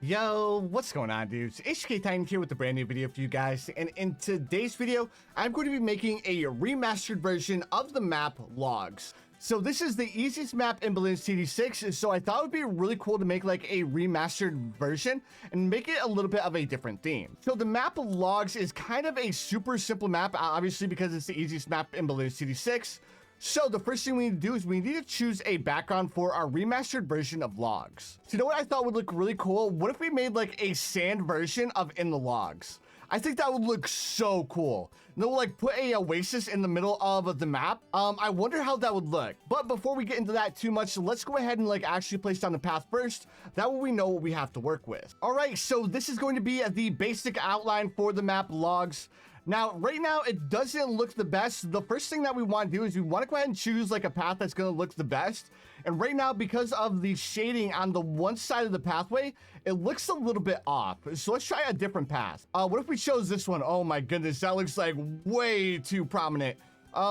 Yo, what's going on, dudes? HK Titan here with a brand new video for you guys, and in today's video, I'm going to be making a remastered version of the map Logs. So this is the easiest map in Bloons TD6, so I thought it would be really cool to make like a remastered version and make it a little bit of a different theme. So the map Logs is kind of a super simple map, obviously because it's the easiest map in Bloons TD6. So the first thing we need to do is we need to choose a background for our remastered version of Logs. So you know what I thought would look really cool? What if we made like a sand version of In the Logs? I think that would look so cool. And then we'll like put a oasis in the middle of the map. I wonder how that would look. But before we get into that too much, let's go ahead and like actually place down the path first. That way we know what we have to work with. All right, so this is going to be the basic outline for the map Logs. Now, right now, it doesn't look the best. The first thing that we want to do is we want to go ahead and choose like a path that's going to look the best. And right now, because of the shading on the one side of the pathway, it looks a little bit off. So let's try a different path. What if we chose this one? Oh my goodness, that looks like way too prominent.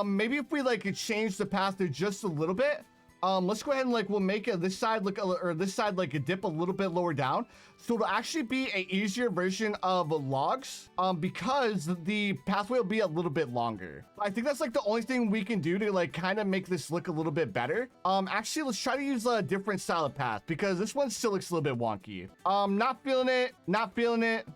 Maybe if we like change the path to just a little bit. Let's go ahead and like we'll make this side look or this side like a dip a little bit lower down, so it'll actually be a easier version of Logs because the pathway will be a little bit longer. I think that's like the only thing we can do to like kind of make this look a little bit better. Actually, let's try to use a different style of path because this one still looks a little bit wonky. Not feeling it, not feeling it.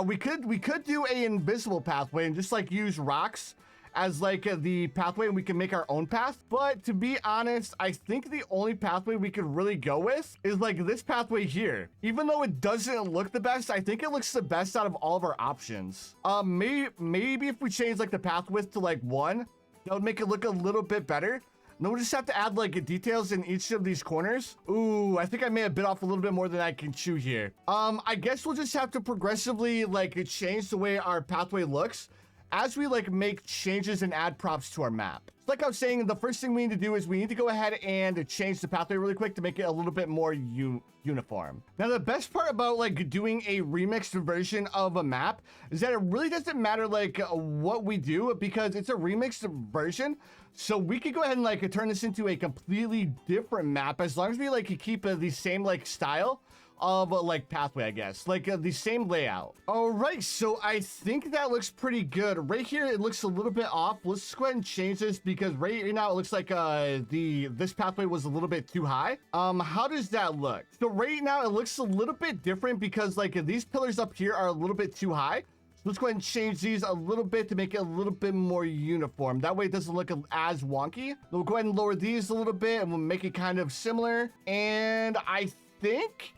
We could do a invisible pathway and just like use rocks as like the pathway, and we can make our own path. But to be honest, I think the only pathway we could really go with is like this pathway here. Even though it doesn't look the best, I think it looks the best out of all of our options. Maybe if we change like the path width to like 1, that would make it look a little bit better. No, we'll just have to add like details in each of these corners. Ooh, I think I may have bit off a little bit more than I can chew here. I guess we'll just have to progressively like change the way our pathway looks as we like make changes and add props to our map. Like I was saying, the first thing we need to do is we need to go ahead and change the pathway really quick to make it a little bit more uniform. Now, the best part about like doing a remixed version of a map is that it really doesn't matter like what we do because it's a remixed version. So we could go ahead and like turn this into a completely different map as long as we like keep the same like style of like pathway, I guess, like the same layout. All right, so I think that looks pretty good. Right here, it looks a little bit off. Let's go ahead and change this because right now it looks like this pathway was a little bit too high. How does that look? So right now it looks a little bit different because like these pillars up here are a little bit too high. So let's go ahead and change these a little bit to make it a little bit more uniform. That way it doesn't look as wonky. We'll go ahead and lower these a little bit and we'll make it kind of similar. And I think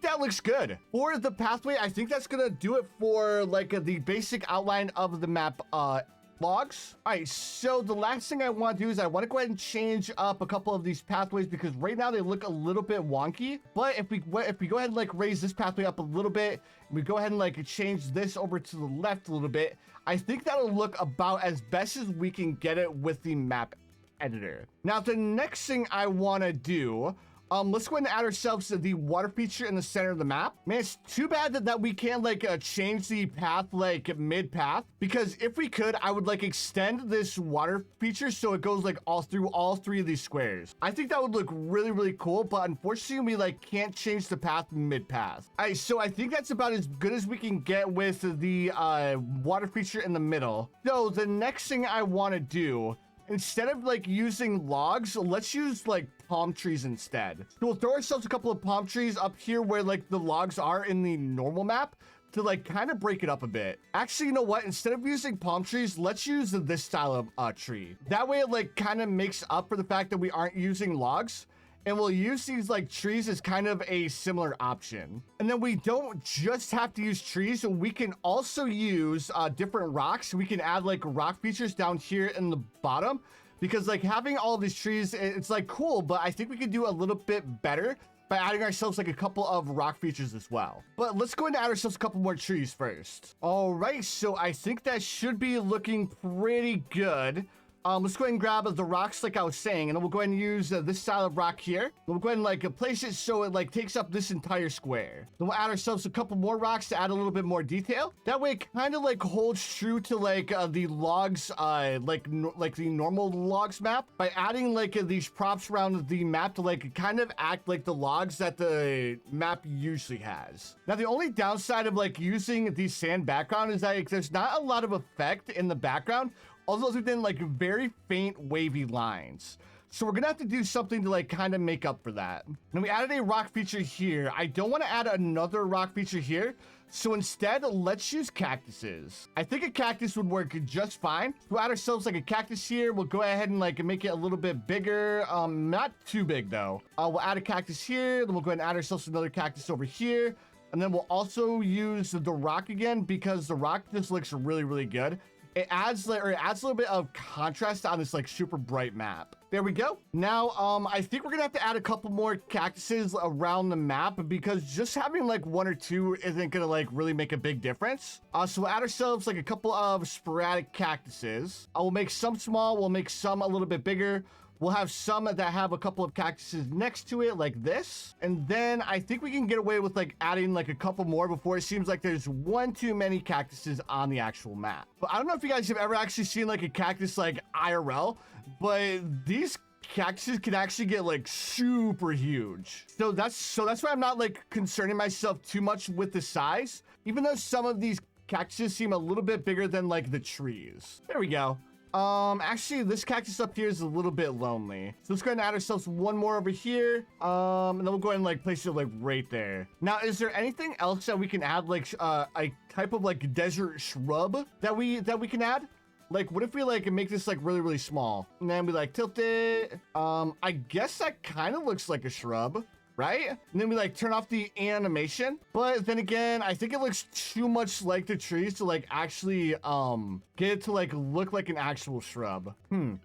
that looks good for the pathway. I think that's gonna do it for like the basic outline of the map Logs. All right, so the last thing I want to do is I want to go ahead and change up a couple of these pathways because right now they look a little bit wonky. But if we go ahead and like raise this pathway up a little bit, we go ahead and like change this over to the left a little bit, I think that'll look about as best as we can get it with the map editor. Now the next thing I want to do, let's go ahead and add ourselves the water feature in the center of the map. Man, it's too bad that we can't like change the path like mid path, because if we could, I would like extend this water feature so it goes like all through all 3 of these squares. I think that would look really, really cool, but unfortunately we like can't change the path mid path. All right, so I think that's about as good as we can get with the water feature in the middle. So the next thing I want to do, instead of like using logs, let's use like palm trees instead. So we'll throw ourselves a couple of palm trees up here where like the logs are in the normal map to like kind of break it up a bit. Actually, you know what? Instead of using palm trees, let's use this style of tree. That way it like kind of makes up for the fact that we aren't using logs. And we'll use these like trees as kind of a similar option. And then we don't just have to use trees. We can also use different rocks. We can add like rock features down here in the bottom because like having all of these trees, it's like cool, but I think we could do a little bit better by adding ourselves like a couple of rock features as well. But let's go ahead and add ourselves a couple more trees first. All right, so I think that should be looking pretty good. let's go ahead and grab the rocks like I was saying, and then we'll go ahead and use this style of rock here. We'll go ahead and like place it so it like takes up this entire square. Then we'll add ourselves a couple more rocks to add a little bit more detail. That way it kind of like holds true to like the logs, like the normal logs map, by adding like these props around the map to like kind of act like the logs that the map usually has. Now the only downside of like using the sand background is that like, there's not a lot of effect in the background, other than like very faint wavy lines. So we're gonna have to do something to like kind of make up for that. And we added a rock feature here. I don't want to add another rock feature here. So instead, let's use cactuses. I think a cactus would work just fine. We'll add ourselves like a cactus here. We'll go ahead and like make it a little bit bigger. Not too big though. We'll add a cactus here. Then we'll go ahead and add ourselves another cactus over here. And then we'll also use the rock again because the rock just looks really, really good. It adds a little bit of contrast on this like super bright map. There we go. Now, I think we're gonna have to add a couple more cactuses around the map because just having like one or two isn't gonna like really make a big difference. So we'll add ourselves like a couple of sporadic cactuses. We'll make some small, we'll make some a little bit bigger. We'll have some that have a couple of cactuses next to it like this. And then I think we can get away with like adding like a couple more before it seems like there's one too many cactuses on the actual map. But I don't know if you guys have ever actually seen like a cactus like IRL, but these cactuses can actually get like super huge. So that's why I'm not like concerning myself too much with the size, even though some of these cactuses seem a little bit bigger than like the trees. There we go. Actually, this cactus up here is a little bit lonely. So let's go ahead and add ourselves one more over here. And then we'll go ahead and like place it like right there. Now, is there anything else that we can add, like a type of like desert shrub that we can add? Like, what if we like make this like really, really small? And then we like tilt it. I guess that kind of looks like a shrub, right? And then we like turn off the animation. But then again, I think it looks too much like the trees to like actually get it to like look like an actual shrub.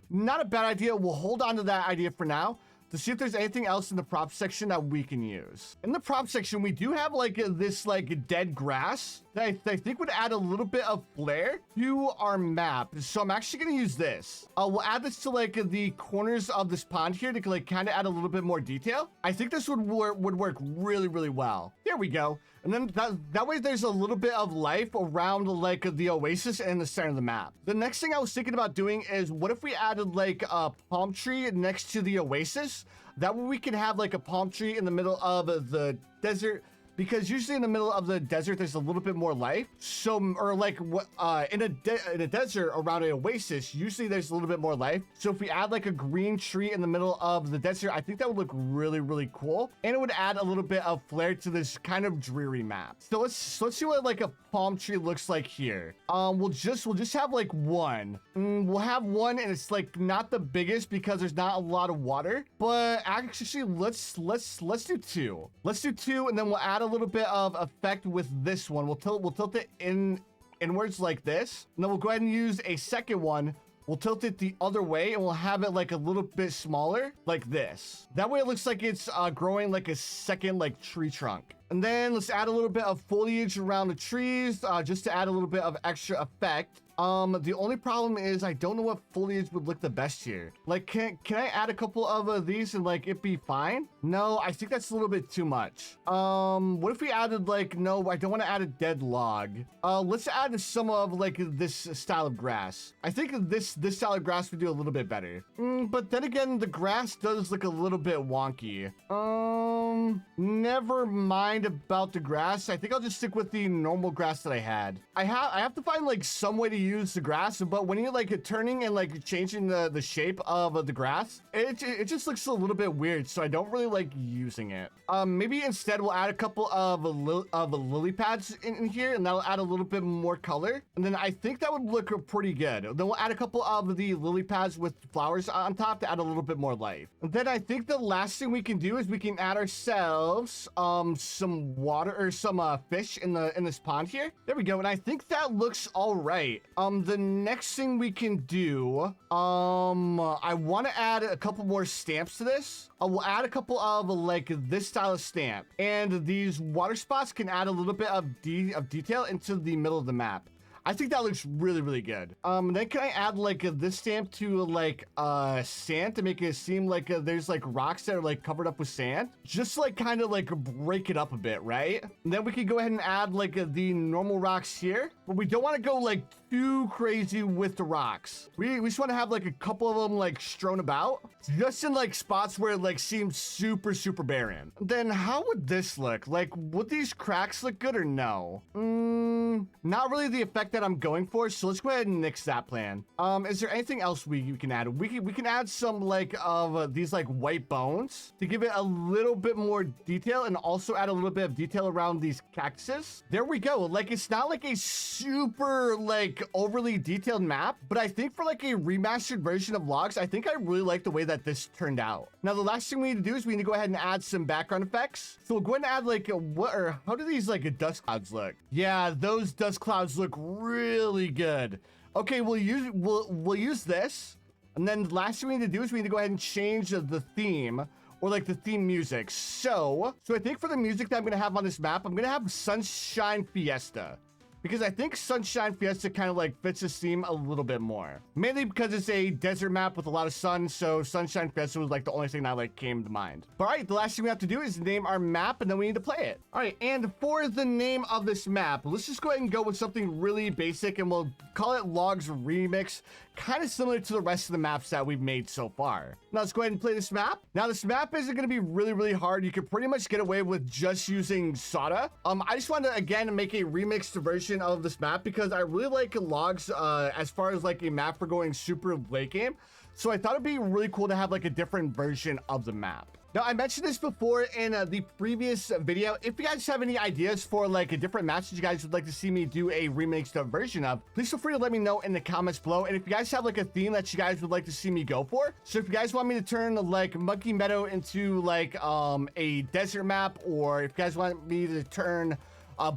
Not a bad idea. We'll hold on to that idea for now to see if there's anything else in the prop section that we can use. In the prop section, we do have like this like dead grass that I think would add a little bit of flair to our map. So I'm actually gonna use this. We'll add this to like the corners of this pond here to like kind of add a little bit more detail. I think this would work really, really well. There we go. And then that way there's a little bit of life around like the oasis and the center of the map. The next thing I was thinking about doing is what if we added like a palm tree next to the oasis? That way we can have like a palm tree in the middle of the desert, because usually in the middle of the desert there's a little bit more life. So, or like in a desert around an oasis, usually there's a little bit more life. So if we add like a green tree in the middle of the desert, I think that would look really, really cool, and it would add a little bit of flair to this kind of dreary map. So let's see what like a palm tree looks like here. We'll just have like one. We'll have one, and it's like not the biggest because there's not a lot of water. But actually, let's do two. Let's do two, and then we'll add a little bit of effect with this one. We'll tilt it inwards like this, and then we'll go ahead and use a second one. We'll tilt it the other way, and we'll have it like a little bit smaller like this. That way it looks like it's growing like a second like tree trunk. And then let's add a little bit of foliage around the trees just to add a little bit of extra effect. The only problem is I don't know what foliage would look the best here. Like, can I add a couple of these and like it be fine? No, I think that's a little bit too much. What if we added like, no, I don't want to add a dead log. Let's add some of like this style of grass. I think this style of grass would do a little bit better. But then again, the grass does look a little bit wonky. Never mind about the grass. I think I'll just stick with the normal grass that I had. I have to find like some way to use the grass, but when you're like turning and like changing the shape of the grass, it just looks a little bit weird, so I don't really like using it. Maybe instead we'll add a couple of lily pads in here, and that'll add a little bit more color, and then I think that would look pretty good. Then we'll add a couple of the lily pads with flowers on top to add a little bit more life. And then I think the last thing we can do is we can add ourselves some water or some fish in this pond here. There we go, and I think that looks all right. The next thing we can do, I want to add a couple more stamps to this. We'll add a couple of like this style of stamp, and these water spots can add a little bit of detail into the middle of the map. I think that looks really, really good. Then can I add like this stamp to like sand to make it seem like there's like rocks that are like covered up with sand? Just like kind of like break it up a bit, right? And then we can go ahead and add like the normal rocks here, but we don't want to go like too crazy with the rocks. We just want to have like a couple of them like strewn about, just in like spots where it like seems super, super barren. Then how would this look? Like, would these cracks look good or no? Not really the effect that I'm going for, so let's go ahead and nix that plan. Is there anything else we can add? We can add some like of these like white bones to give it a little bit more detail, and also add a little bit of detail around these cactuses. There we go. Like, it's not like a super like overly detailed map, but I think for like a remastered version of logs, I think I really like the way that this turned out. Now, the last thing we need to do is we need to go ahead and add some background effects. So we'll go ahead and add like how do these like dust clouds look? Yeah, those dust clouds look really good. Okay, we'll use this. And then the last thing we need to do is we need to go ahead and change the theme, or like the theme music. So I think for the music that I'm gonna have on this map, I'm gonna have Sunshine Fiesta, because I think Sunshine Fiesta kind of like fits this theme a little bit more. Mainly because it's a desert map with a lot of sun, so Sunshine Fiesta was like the only thing that like came to mind. But all right, the last thing we have to do is name our map, and then we need to play it. All right, and for the name of this map, let's just go ahead and go with something really basic, and we'll call it Logs Remix, kind of similar to the rest of the maps that we've made so far. Now let's go ahead and play this map. Now this map isn't going to be really, really hard. You could pretty much get away with just using soda. I just wanted to, again, make a remixed version of this map because I really like logs as far as like a map for going super late game. So I thought it'd be really cool to have like a different version of the map. Now, I mentioned this before in the previous video. If you guys have any ideas for like a different match that you guys would like to see me do a remixed version of, please feel free to let me know in the comments below. And if you guys have like a theme that you guys would like to see me go for, so if you guys want me to turn like Monkey Meadow into like a desert map, or if you guys want me to turn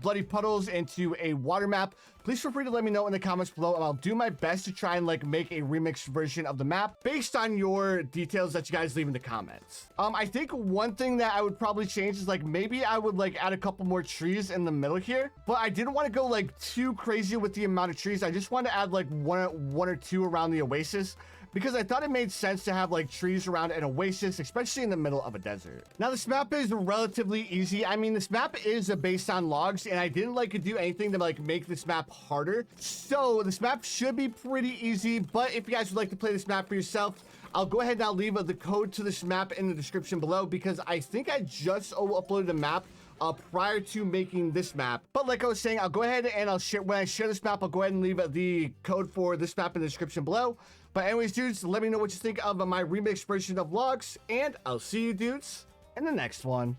Bloody Puddles into a water map, please feel free to let me know in the comments below, and I'll do my best to try and like make a remixed version of the map based on your details that you guys leave in the comments. I think one thing that I would probably change is like maybe I would like add a couple more trees in the middle here, but I didn't want to go like too crazy with the amount of trees. I just wanted to add like one or two around the oasis, because I thought it made sense to have like trees around an oasis, especially in the middle of a desert. Now, this map is relatively easy. I mean, this map is based on logs, and I didn't like to do anything to like make this map harder. So this map should be pretty easy, but if you guys would like to play this map for yourself, I'll go ahead and I'll leave the code to this map in the description below, because I think I just uploaded a map prior to making this map. But like I was saying, I'll go ahead and I'll share, when I share this map, I'll go ahead and leave the code for this map in the description below. But anyways, dudes, let me know what you think of my remixed version of logs, and I'll see you dudes in the next one.